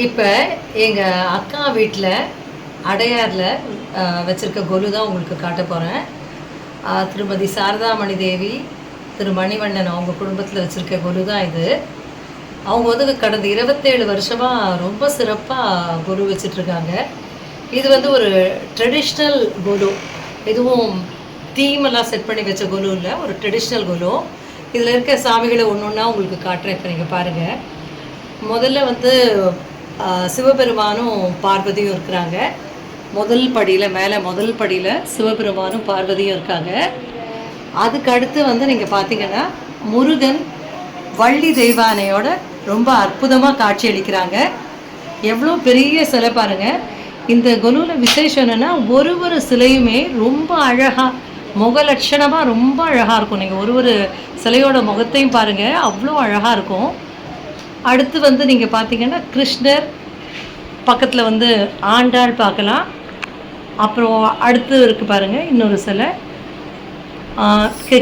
இப்போ எங்கள் அக்கா வீட்டில் அடையாரில் வச்சுருக்க கொலு தான் உங்களுக்கு காட்ட போகிறேன். திருமதி சாரதாமணி தேவி, திரு மணிவண்ணன் அவங்க குடும்பத்தில் வச்சுருக்க கொலு தான் இது. அவங்க வந்து கடந்த 27 வருஷமாக ரொம்ப சிறப்பாக கொலு வச்சிட்ருக்காங்க. இது வந்து ஒரு ட்ரெடிஷ்னல் கொலு, எதுவும் தீமெல்லாம் செட் பண்ணி வச்ச கொலு இல்லை, ஒரு ட்ரெடிஷ்னல் கொலு. இதில் இருக்க சாமிகளை ஒன்று ஒன்றா உங்களுக்கு காட்டுறேன். இப்போ நீங்கள் பாருங்கள். முதல்ல வந்து சிவபெருமானும் பார்வதியும் இருக்கிறாங்க. முதல் படியில் சிவபெருமானும் பார்வதியும் இருக்காங்க. அதுக்கு அடுத்து வந்து நீங்கள் பார்த்தீங்கன்னா முருகன் வள்ளி தெய்வானையோட ரொம்ப அற்புதமாக காட்சி அளிக்கிறாங்க. எவ்வளோ பெரிய சிலை பாருங்கள். இந்த கொலுவில் விசேஷம் என்னென்னா, ஒரு சிலையுமே ரொம்ப அழகாக முகலட்சணமாக ரொம்ப அழகாக இருக்கும். நீங்கள் ஒரு சிலையோட முகத்தையும் பாருங்கள், அவ்வளோ அழகாக இருக்கும். அடுத்து வந்து நீங்கள் பார்த்தீங்கன்னா கிருஷ்ணர் பக்கத்தில் வந்து ஆண்டாள் பார்க்கலாம். அப்புறம் அடுத்து இருக்குது பாருங்கள் இன்னொரு சிலை.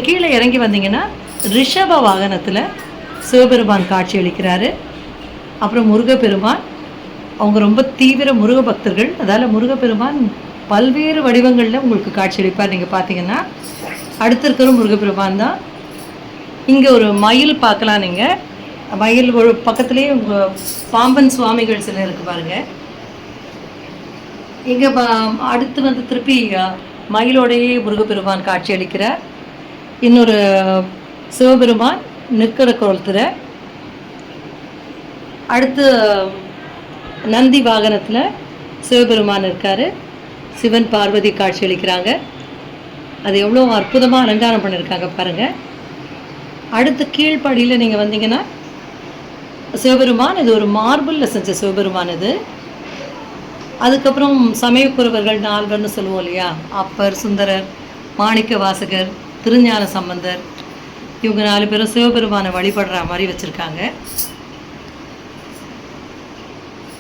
கீழே இறங்கி வந்தீங்கன்னா ரிஷப வாகனத்தில் சிவபெருமான் காட்சி அளிக்கிறாரு. அப்புறம் முருகப்பெருமான், அவங்க ரொம்ப தீவிர முருக பக்தர்கள், அதால் முருகப்பெருமான் பல்வேறு வடிவங்களில் உங்களுக்கு காட்சி அளிப்பார். நீங்கள் பார்த்தீங்கன்னா அடுத்து இருக்கிற முருகப்பெருமான் தான். இங்கே ஒரு மயில் பார்க்கலாம். நீங்கள் மயில் ஒரு பக்கத்துலேயே உங்கள் பாம்பன் சுவாமிகள் சிலை இருக்குது பாருங்கள். இங்கே அடுத்து வந்து திருப்பி மயிலோடையே முருகப்பெருமான் காட்சி அளிக்கிறார். இன்னொரு சிவபெருமான் நிற்கிற கோலத்தில். அடுத்து நந்தி வாகனத்தில் சிவபெருமான் இருக்கார். சிவன் பார்வதி காட்சி அளிக்கிறாங்க. அது எவ்வளோ அற்புதமாக அலங்காரம் பண்ணியிருக்காங்க பாருங்கள். அடுத்து கீழ்ப்படியில் நீங்கள் வந்தீங்கன்னா சிவபெருமான், இது ஒரு மார்பிளில் செஞ்ச சிவபெருமான் இது. அதுக்கப்புறம் சமயக்குறவர்கள் 4 சொல்லுவோம் இல்லையா, அப்பர், சுந்தரர், மாணிக்க வாசகர், திருஞான சம்பந்தர், இவங்க 4 பேரும் சிவபெருமானை வழிபடுற மாதிரி வச்சுருக்காங்க.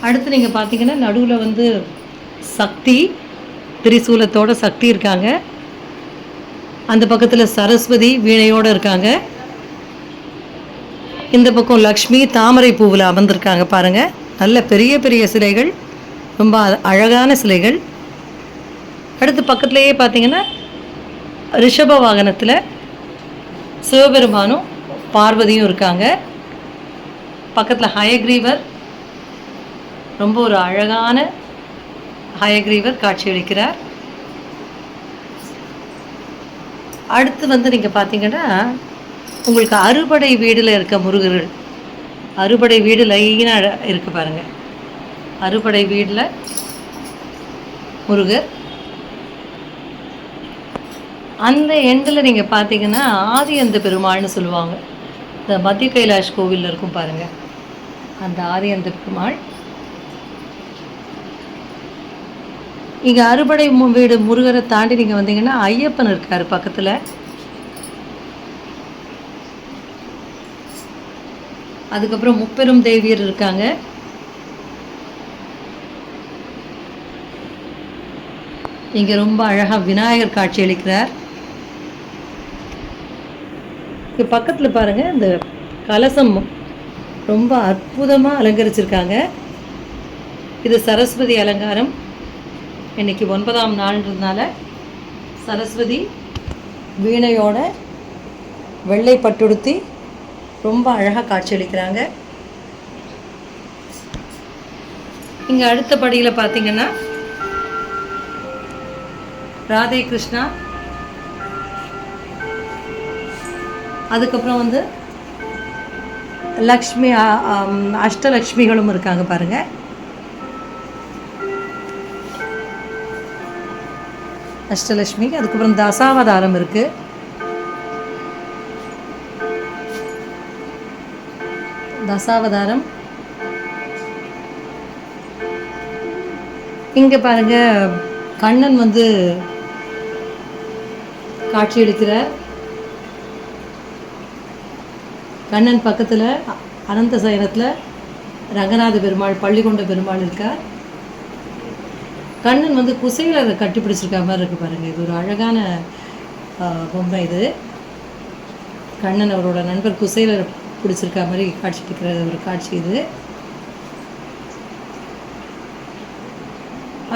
அடுத்து நீங்கள் பார்த்தீங்கன்னா நடுவில் வந்து சக்தி திரிசூலத்தோட சக்தி இருக்காங்க. அந்த பக்கத்தில் சரஸ்வதி வீணையோடு இருக்காங்க. இந்த பக்கம் லக்ஷ்மி தாமரை பூவில் அமர்ந்திருக்காங்க பாருங்கள். நல்ல பெரிய பெரிய சிலைகள், ரொம்ப அழகான சிலைகள். அடுத்து பக்கத்துலேயே பார்த்தீங்கன்னா ரிஷப வாகனத்தில் சிவபெருமானும் பார்வதியும் இருக்காங்க. பக்கத்தில் ஹயக்ரீவர், ரொம்ப ஒரு அழகான ஹயக்ரீவர் காட்சியளிக்கிறார். அடுத்து வந்து நீங்கள் பார்த்தீங்கன்னா உங்களுக்கு அறுபடை வீடில் இருக்க முருகர்கள், அறுபடை வீடு லைனாக இருக்குது பாருங்கள். அறுபடை வீடில் முருகர். அந்த எண்டில் நீங்கள் பார்த்தீங்கன்னா ஆதியந்த பெருமாள்னு சொல்லுவாங்க. இந்த மத்திய கைலாஷ் கோவிலில் இருக்கும் பாருங்கள், அந்த ஆதியந்த பெருமாள். இங்கே அறுபடை வீடு முருகரை தாண்டி நீங்கள் வந்தீங்கன்னா ஐயப்பன் இருக்கார் பக்கத்தில். அதுக்கப்புறம் முப்பெரும் தேவியர் இருக்காங்க. இங்கே ரொம்ப அழகாக விநாயகர் காட்சி அளிக்கிறார். இங்கே பக்கத்தில் பாருங்கள், இந்த கலசம் ரொம்ப அற்புதமாக அலங்கரிச்சிருக்காங்க. இது சரஸ்வதி அலங்காரம். இன்றைக்கி 9ஆம் நாள்ன்றதுனால சரஸ்வதி வீணையோட வெள்ளை பட்டுடுத்தி ரொம்ப அழகாக காட்சியளிக்கிறாங்க. இங்கே அடுத்த படியில் பார்த்தீங்கன்னா ராதே கிருஷ்ணா, அதுக்கப்புறம் வந்து லக்ஷ்மி, அஷ்டலக்ஷ்மிகளும் இருக்காங்க பாருங்கள். அஷ்டலக்ஷ்மி. அதுக்கப்புறம் தசாவதாரம் இருக்குது. தசாவதாரம். இங்கே பாருங்கள், கண்ணன் வந்து காட்சி அளிக்கிறார். கண்ணன் பக்கத்தில் அனந்த சயனத்தில் ரங்கநாத பெருமாள், பள்ளிகொண்ட பெருமாள் இருக்கார். கண்ணன் வந்து குசேலரை கட்டிப்பிடிச்சிருக்க மாதிரி இருக்குது பாருங்கள். இது ஒரு அழகான பொம்மை இது. கண்ணன் அவரோட நண்பர் குசேலரை பிடிச்சிருக்க மாதிரி காட்சி இருக்கிற ஒரு காட்சி இது.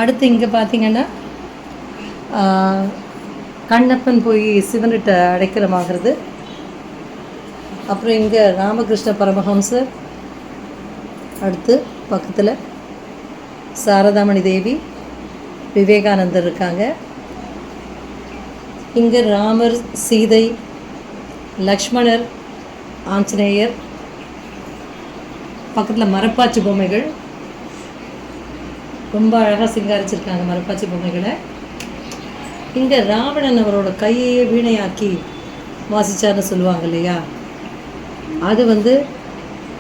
அடுத்து இங்கே பார்த்தீங்கன்னா கண்ணப்பன் போய் சிவன்கிட்ட அடைக்கலமாகிறது. அப்புறம் இங்கே ராமகிருஷ்ண பரமஹம்சர், அடுத்து பக்கத்தில் சாரதாமணி தேவி, விவேகானந்தர் இருக்காங்க. இங்கே ராமர், சீதை, லக்ஷ்மணர், ஆஞ்சநேயர், பக்கத்தில் மரப்பாச்சி பொம்மைகள் ரொம்ப அழகாக சிங்காரிச்சிருக்காங்க மரப்பாச்சி பொம்மைகளை. இங்கே ராவணன் அவரோட கையையே வீணையாக்கி வாசிச்சார்னு சொல்லுவாங்க இல்லையா, அது வந்து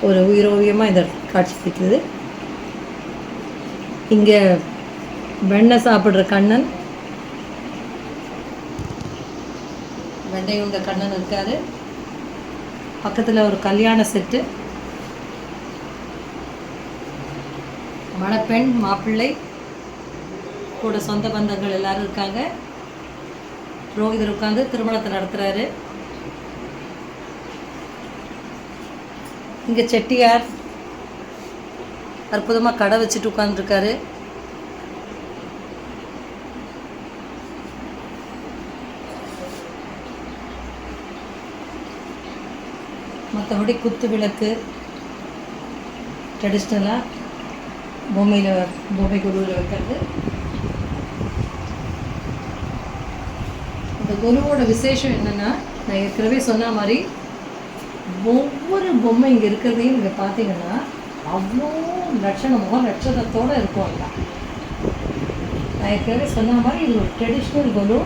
ஒரு உயிரோவியமாக இந்த காட்சி பிடிக்குது. இங்கே வெண்ணெய் சாப்பிட்ற கண்ணன், வெண்ணெய் உண்ட கண்ணன் இருக்காரு. பக்கத்தில் ஒரு கல்யாண செட்டு, மணப்பெண் மாப்பிள்ளை கூட சொந்த பந்தங்கள் எல்லாரும் இருக்காங்க. புரோகிதர் உட்காந்து திருமணத்தை நடத்துகிறாரு. இங்கே செட்டியார் அற்புதமாக கடை வச்சுட்டு உட்காந்துருக்காரு. மற்றபடி குத்து விளக்கு ட்ரெடிஷ்னலாக பொம்மை குருவில் வைக்கிறது. இந்த குருவோட விசேஷம் என்னென்னா, நான் ஏற்கனவே சொன்ன மாதிரி ஒவ்வொரு பொம்மை இங்கே இருக்கிறதையும் நீங்கள் பார்த்தீங்கன்னா அவ்வளோ முகம் லட்சணத்தோடு இருக்கும். எல்லாம் நான் ஏற்கனவே சொன்ன மாதிரி இது ஒரு ட்ரெடிஷ்னல் குரு,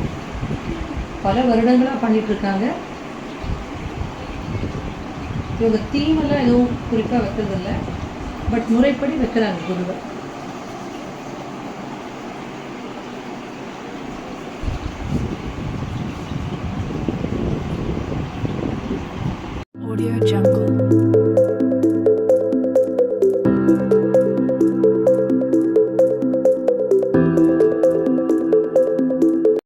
பல வருடங்களாக பண்ணிகிட்ருக்காங்க. இவங்க தீமெல்லாம் எதுவும் குறிப்பாக வைக்கிறதில்ல, பட் முறைப்படி வைக்கிறாங்க குருவை. Audio Jungle.